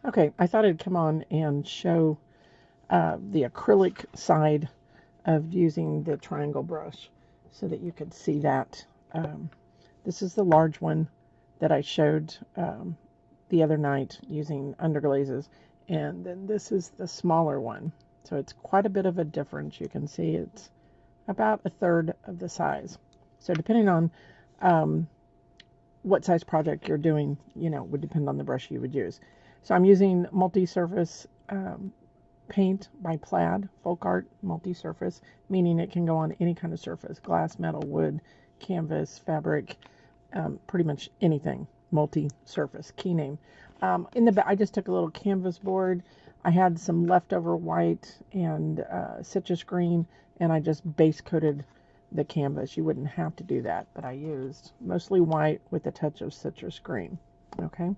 Okay, I thought I'd come on and show the acrylic side of using the triangle brush so that you could see that. Um, this is the large one that I showed the other night using underglazes, and then this is the smaller one. So it's quite a bit of a difference. You can see it's about a third of the size. So depending on um, what size project you're doing, would depend on the brush you would use. So I'm using multi-surface paint by Plaid, Folk Art multi-surface, meaning it can go on any kind of surface, glass, metal, wood, canvas, fabric, pretty much anything, multi-surface, key name. I just took a little canvas board. I had some leftover white and citrus green, and I just base coated the canvas. You wouldn't have to do that, but I used mostly white with a touch of citrus green. Okay.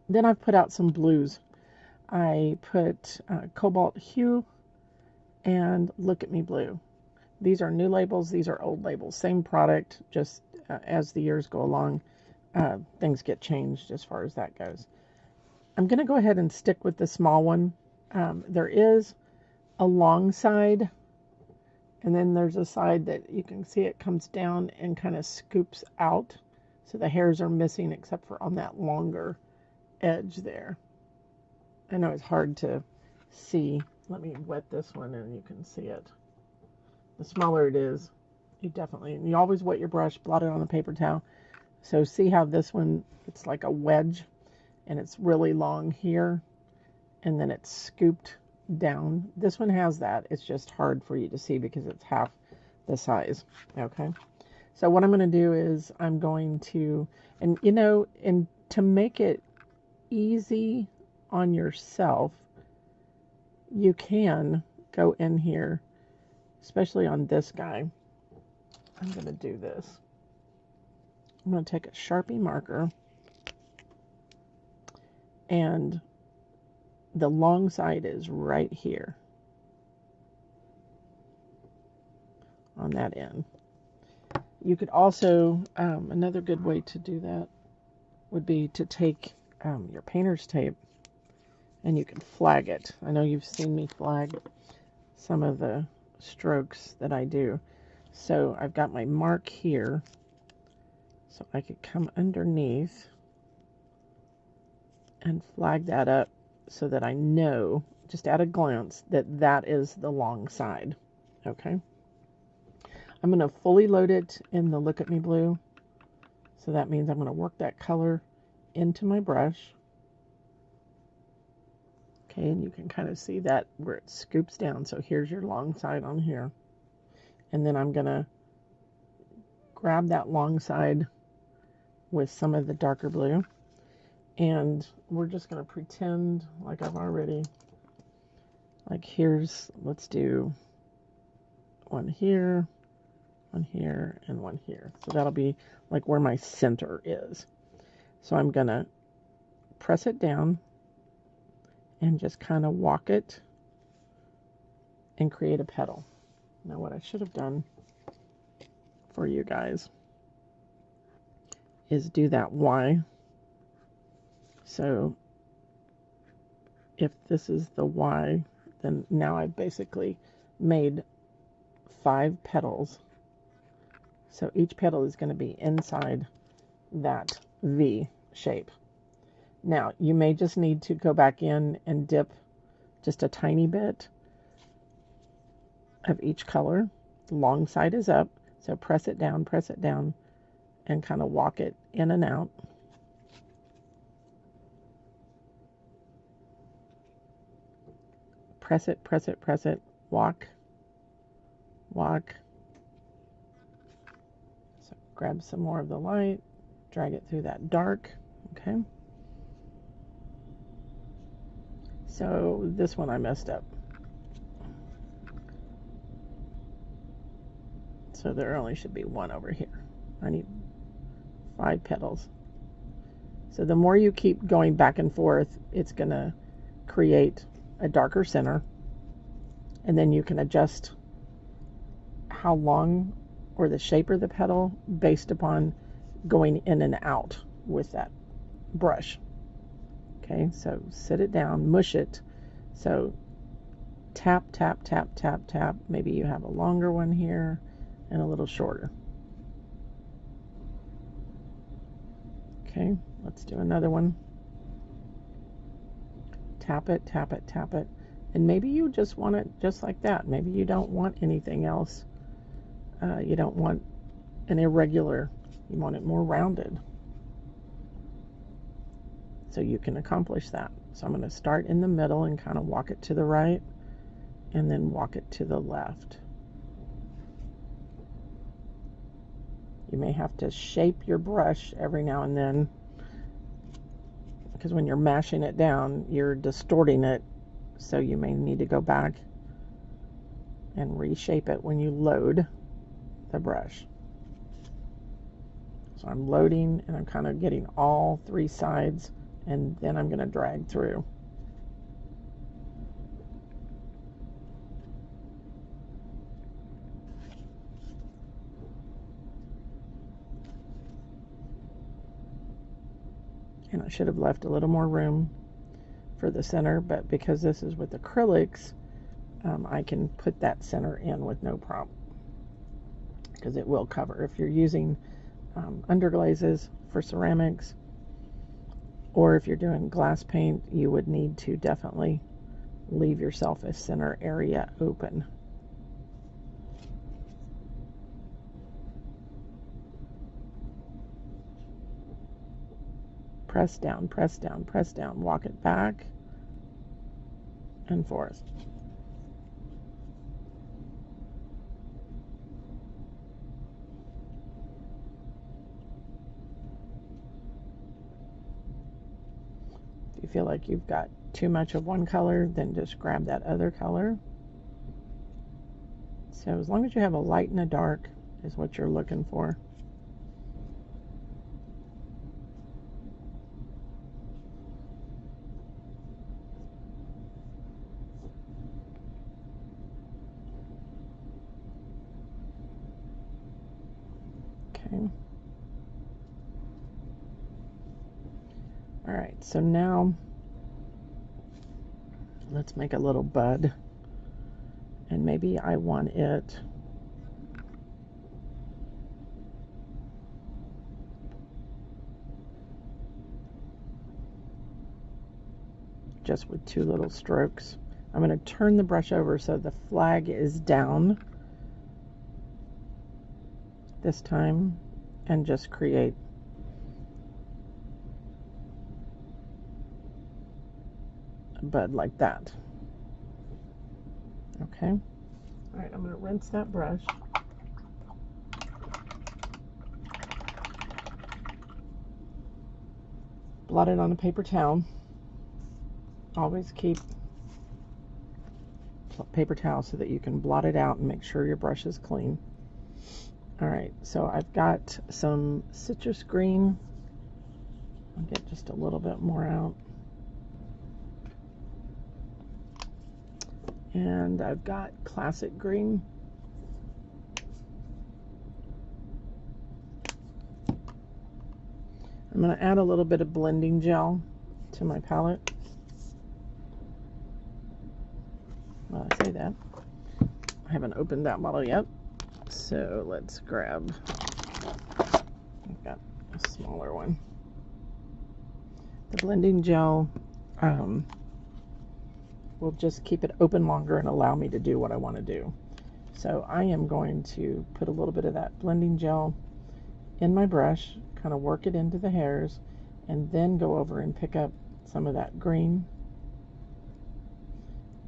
Then I've put out some blues. I put cobalt hue and look at me blue. These are new labels. These are old labels. Same product, just as the years go along, things get changed as far as that goes. I'm going to go ahead and stick with the small one. There is a long side, and then there's a side that you can see it comes down and kind of scoops out. So the hairs are missing except for on that longer edge there. I know it's hard to see. Let me wet this one and you can see it. The smaller it is, you always wet your brush, blot it on a paper towel. So see how this one, it's like a wedge and it's really long here and then it's scooped down. This one has that. It's just hard for you to see because it's half the size. Okay. So what I'm going to do is I'm going to, and to make it easy on yourself, you can go in here, especially on this guy. I'm going to do this. I'm going to take a Sharpie marker and the long side is right here on that end. You could also, another good way to do that would be to take your painter's tape and you can flag it. I know you've seen me flag some of the strokes that I do. So I've got my mark here, so I could come underneath and flag that up so that I know, just at a glance, that that is the long side. Okay. I'm going to fully load it in the Look at Me blue. So that means I'm going to work that color into my brush. Okay, and you can kind of see that where it scoops down. So here's your long side on here. And then I'm going to grab that long side with some of the darker blue. And we're just going to pretend like I've already, let's do one here, and one here. So that'll be like where my center is. So I'm going to press it down and just kind of walk it and create a petal. Now what I should have done for you guys is do that Y. So if this is the Y, then now I've basically made 5 petals. So each petal is going to be inside that V shape. Now, you may just need to go back in and dip just a tiny bit of each color. The long side is up, so press it down, and kind of walk it in and out. Press it, walk. So grab some more of the light, drag it through that dark, okay? So this one I messed up. So there only should be one over here. I need 5 petals. So the more you keep going back and forth, it's going to create a darker center. And then you can adjust how long or the shape of the petal based upon going in and out with that brush. Okay, so sit it down, mush it. So tap, tap, tap, tap, tap. Maybe you have a longer one here and a little shorter. Okay, let's do another one. Tap it, tap it, tap it. And maybe you just want it just like that. Maybe you don't want anything else. You don't want an irregular. You want it more rounded. So you can accomplish that. So I'm going to start in the middle and kind of walk it to the right and then walk it to the left. You may have to shape your brush every now and then, because when you're mashing it down, you're distorting it. So you may need to go back and reshape it when you load the brush. So I'm loading and I'm kind of getting all three sides, and then I'm going to drag through. And I should have left a little more room for the center, but because this is with acrylics, I can put that center in with no problem, because it will cover. If you're using underglazes for ceramics, or if you're doing glass paint, you would need to definitely leave yourself a center area open. Press down, press down, press down. Walk it back and forth. If you feel like you've got too much of one color, then just grab that other color. So as long as you have a light and a dark is what you're looking for. Okay. All right, so now let's make a little bud, and maybe I want it just with two little strokes. I'm going to turn the brush over so the flag is down this time, and just create a bud like that. Okay. All right, I'm going to rinse that brush. Blot it on a paper towel. Always keep paper towel so that you can blot it out and make sure your brush is clean. All right, so I've got some citrus green. I'll get just a little bit more out. And I've got classic green. I'm going to add a little bit of blending gel to my palette. Well, I say that. I haven't opened that bottle yet. So let's grab, I've got a smaller one. The blending gel will just keep it open longer and allow me to do what I want to do. So I am going to put a little bit of that blending gel in my brush, kind of work it into the hairs, and then go over and pick up some of that green.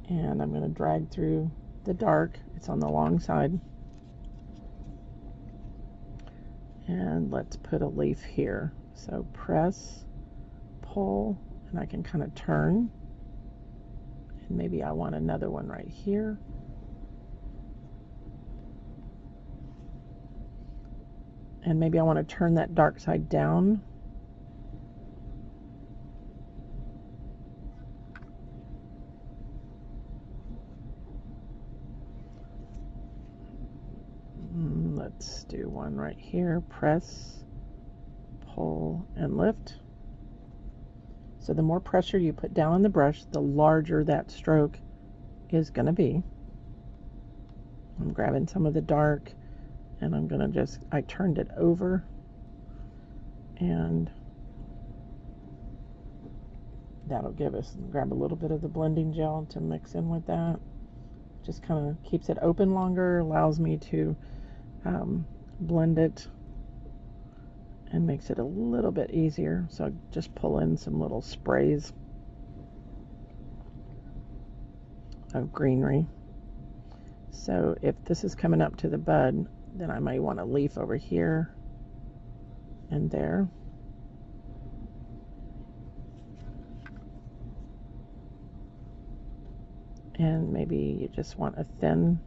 And I'm going to drag through the dark. It's on the long side. And let's put a leaf here. So press, pull, and I can kind of turn. And maybe I want another one right here. And maybe I want to turn that dark side down. Let's do one right here. Press, pull, and lift. So the more pressure you put down on the brush, the larger that stroke is going to be. I'm grabbing some of the dark, and I'm going to I turned it over, and that'll grab a little bit of the blending gel to mix in with that. Just kind of keeps it open longer, allows me to blend it, and makes it a little bit easier. So I just pull in some little sprays of greenery. So if this is coming up to the bud, then I might want a leaf over here and there. And maybe you just want a thin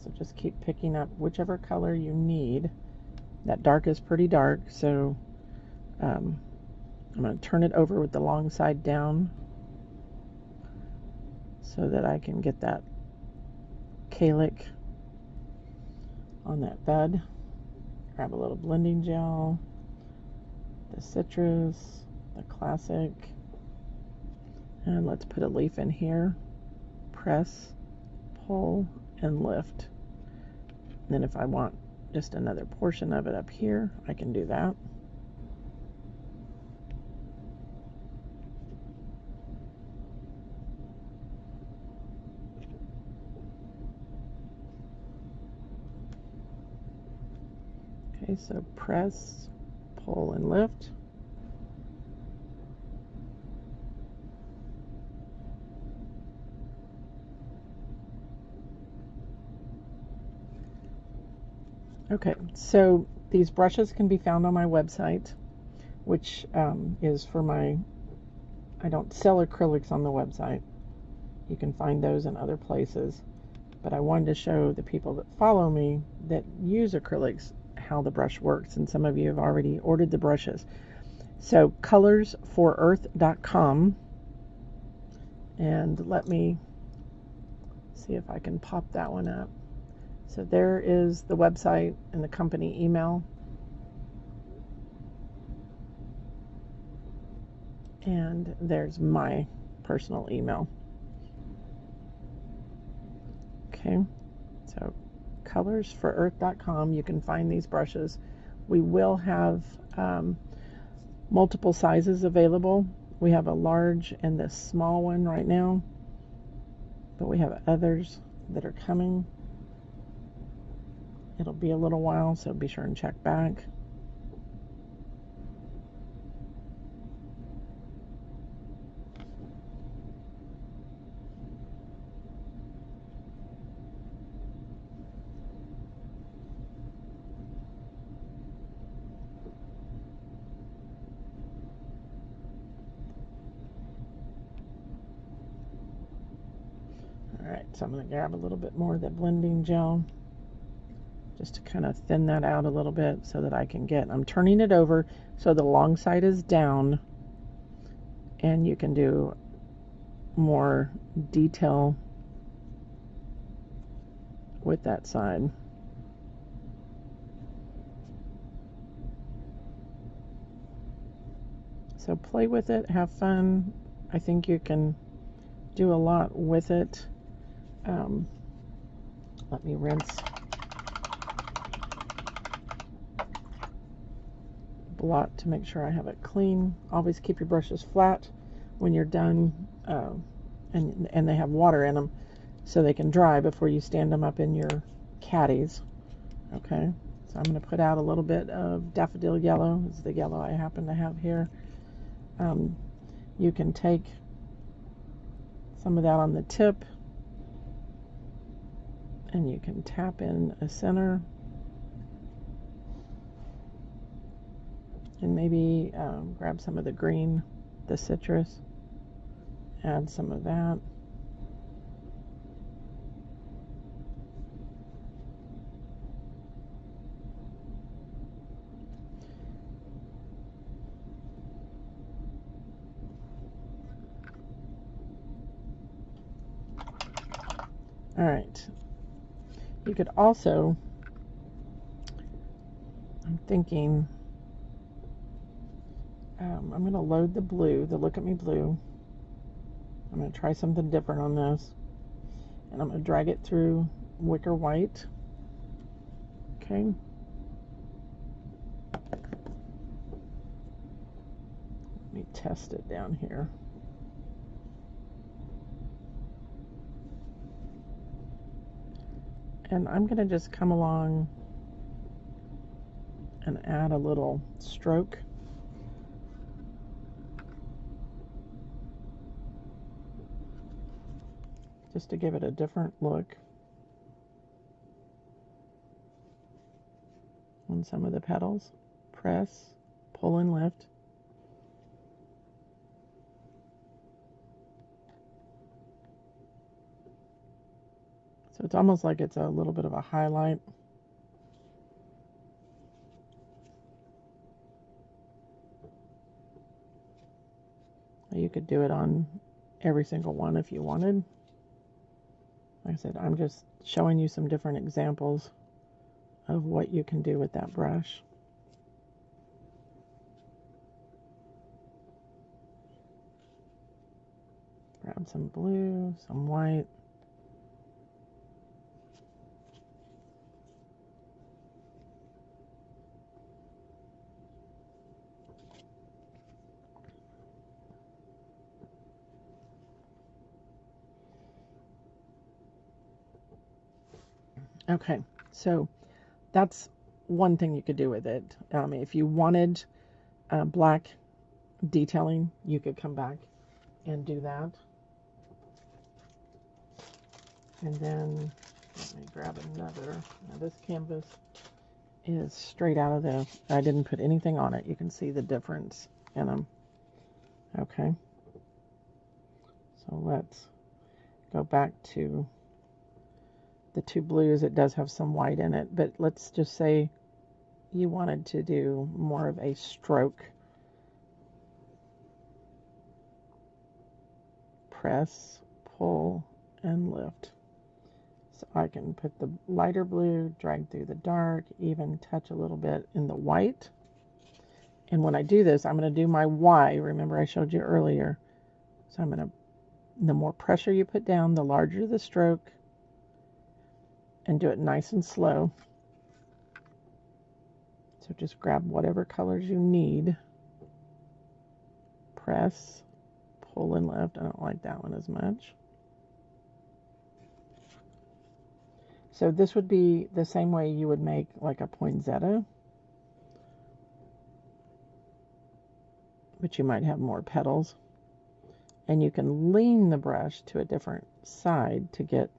so just keep picking up whichever color you need. That dark is pretty dark, so I'm going to turn it over with the long side down so that I can get that acrylic on that bud. Grab a little blending gel, the citrus, the classic, and let's put a leaf in here. Press, pull, and lift. And then if I want just another portion of it up here, I can do that. Okay, so press, pull, and lift. Okay, so these brushes can be found on my website, which is for I don't sell acrylics on the website. You can find those in other places. But I wanted to show the people that follow me that use acrylics how the brush works, and some of you have already ordered the brushes. So colorsforearth.com, and let me see if I can pop that one up. So there is the website and the company email. And there's my personal email. Okay, so colorsforearth.com, you can find these brushes. We will have multiple sizes available. We have a large and this small one right now, but we have others that are coming. It'll be a little while, so be sure and check back. Alright, so I'm going to grab a little bit more of the blending gel just to kind of thin that out a little bit so that I'm turning it over so the long side is down, and you can do more detail with that side. So play with it, have fun. I think you can do a lot with it. Let me rinse, blot to make sure I have it clean. Always keep your brushes flat when you're done, and they have water in them so they can dry before you stand them up in your caddies. Okay, so I'm going to put out a little bit of daffodil yellow. This is the yellow I happen to have here. You can take some of that on the tip, and you can tap in a center, and maybe grab some of the green, the citrus, add some of that. All right. You could also, I'm thinking, I'm going to load the blue, the Look at Me blue. I'm going to try something different on this. And I'm going to drag it through Wicker White. Okay. Let me test it down here. And I'm going to just come along and add a little stroke. Just to give it a different look on some of the petals. Press, pull and lift. So it's almost like it's a little bit of a highlight. You could do it on every single one if you wanted. Like I said, I'm just showing you some different examples of what you can do with that brush. Grab some blue, some white. Okay, so that's one thing you could do with it. If you wanted black detailing, you could come back and do that. And then let me grab another. Now this canvas is straight out of the, I didn't put anything on it. You can see the difference in them. Okay. So let's go back to the two blues. It does have some white in it, but let's just say you wanted to do more of a stroke. Press, pull, and lift. So I can put the lighter blue, drag through the dark, even touch a little bit in the white. And when I do this, I'm going to do my Y. Remember I showed you earlier. So I'm going to, the more pressure you put down, the larger the stroke. And do it nice and slow. So just grab whatever colors you need. Press, pull and lift. I don't like that one as much. So this would be the same way you would make like a poinsettia. But you might have more petals. And you can lean the brush to a different side to get,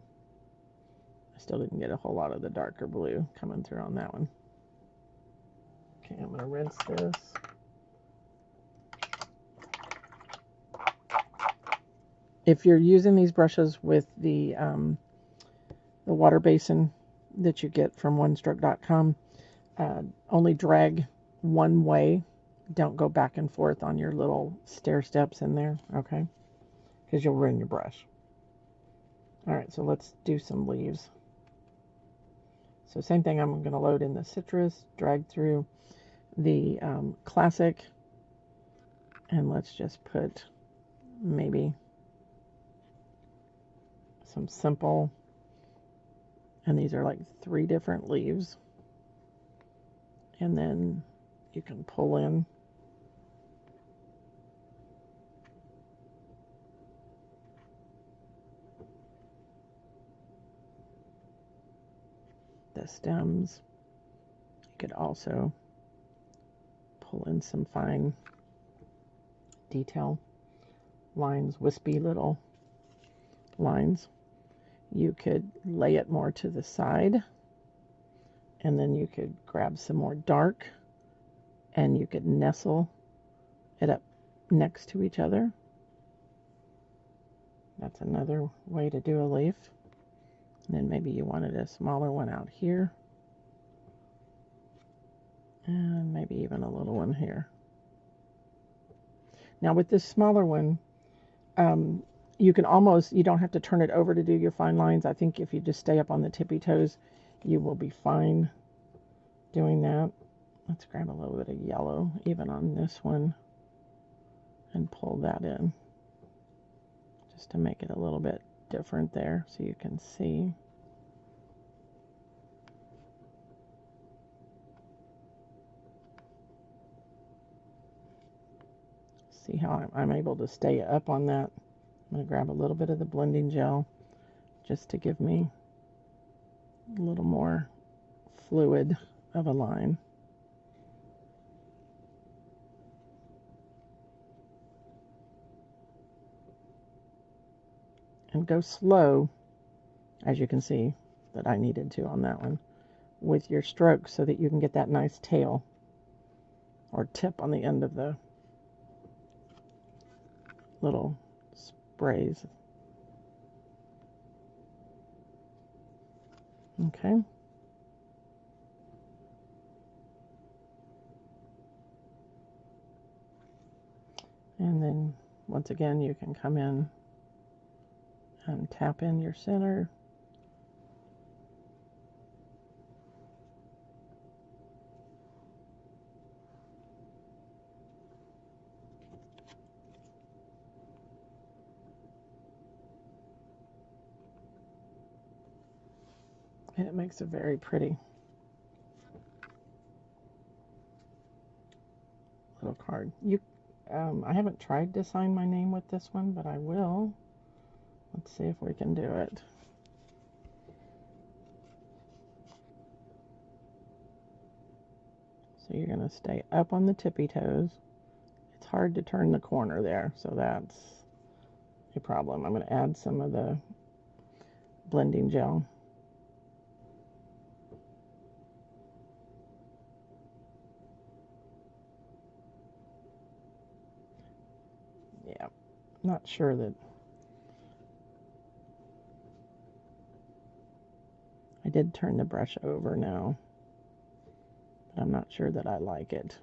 I still didn't get a whole lot of the darker blue coming through on that one. Okay, I'm going to rinse this. If you're using these brushes with the water basin that you get from onestroke.com, only drag one way. Don't go back and forth on your little stair steps in there, okay? Because you'll ruin your brush. All right, so let's do some leaves. So same thing, I'm going to load in the citrus, drag through the classic, and let's just put maybe some simple, and these are like 3 different leaves. And then you can pull in the stems. You could also pull in some fine detail lines, wispy little lines. You could lay it more to the side, and then you could grab some more dark, and you could nestle it up next to each other. That's another way to do a leaf. And then maybe you wanted a smaller one out here. And maybe even a little one here. Now with this smaller one, you can almost, you don't have to turn it over to do your fine lines. I think if you just stay up on the tippy toes, you will be fine doing that. Let's grab a little bit of yellow even on this one and pull that in just to make it a little bit different there so you can see. See how I'm able to stay up on that. I'm going to grab a little bit of the blending gel just to give me a little more fluid of a line. And go slow, as you can see that I needed to on that one, with your strokes so that you can get that nice tail or tip on the end of the little sprays. Okay. And then once again you can come in and tap in your center. And it makes a very pretty little card. I haven't tried to sign my name with this one, but I will. Let's see if we can do it. So you're going to stay up on the tippy toes. It's hard to turn the corner there, so that's a problem. I'm going to add some of the blending gel. Yeah, not sure that I did turn the brush over now, but I'm not sure that I like it.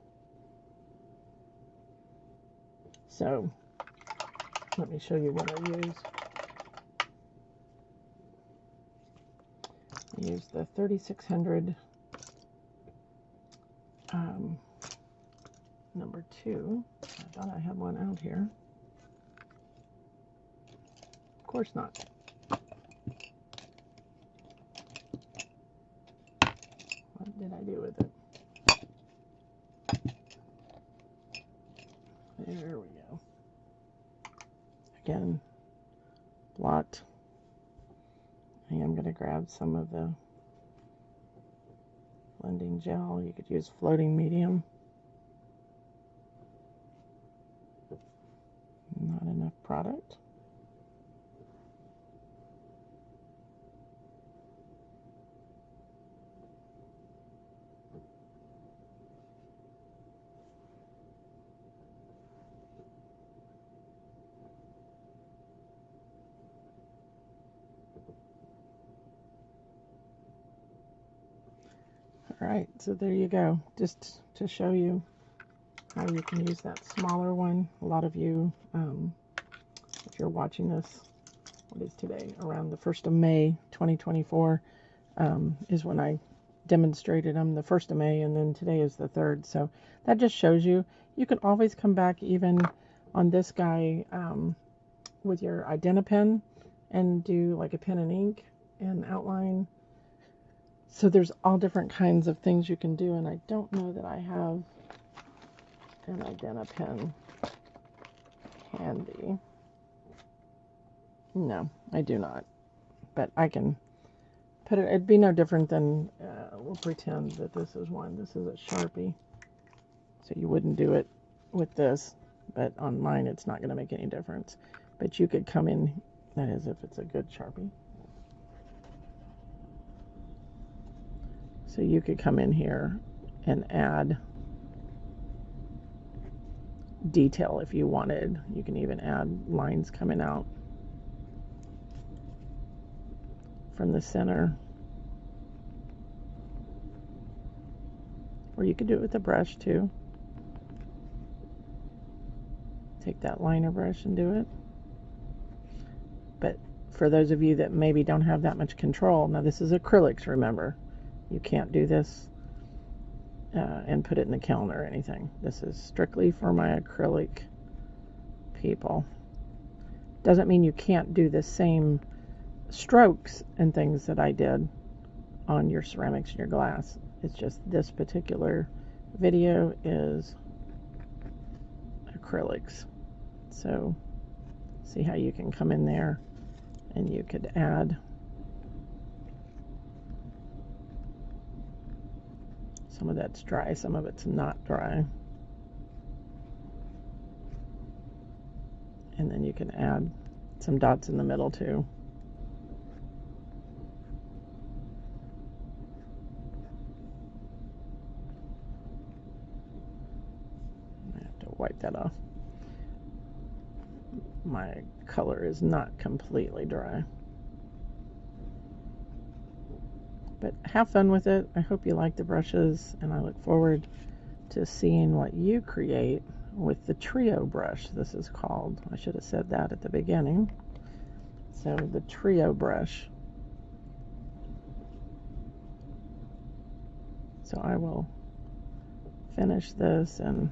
So let me show you what I use. I use the 3600 number 2. I thought I had one out here. Of course not. What did I do with it? There we go. Again, blot. I am going to grab some of the blending gel. You could use floating medium. Not enough product. All right, so there you go. Just to show you how you can use that smaller one. A lot of you, if you're watching this, what is today? Around the 1st of May, 2024, is when I demonstrated them, the 1st of May, and then today is the 3rd. So that just shows you, you can always come back even on this guy with your Identipen and do like a pen and ink and outline. So there's all different kinds of things you can do, and I don't know that I have an Identipen handy. No, I do not. But I can put it, it'd be no different than, we'll pretend that this is one. This is a Sharpie. So you wouldn't do it with this, but on mine it's not going to make any difference. But you could come in, that is if it's a good Sharpie. So you could come in here and add detail if you wanted. You can even add lines coming out from the center. Or you could do it with a brush too. Take that liner brush and do it. for those of you that maybe don't have that much control, now this is acrylics, remember. You can't do this and put it in the kiln or anything. This is strictly for my acrylic people. Doesn't mean you can't do the same strokes and things that I did on your ceramics and your glass. It's just this particular video is acrylics. So see how you can come in there and you could add some of that's dry, some of it's not dry. And then you can add some dots in the middle too. I have to wipe that off. My color is not completely dry. But have fun with it. I hope you like the brushes, and I look forward to seeing what you create with the trio brush. This is called, I should have said that at the beginning. So the trio brush. So I will finish this and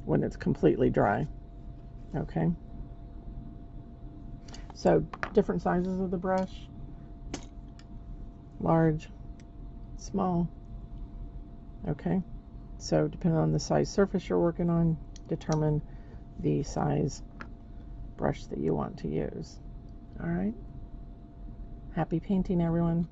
when it's completely dry. Okay. So different sizes of the brush, large, small. Okay. So depending on the size surface you're working on, determine the size brush that you want to use. All right. Happy painting, everyone.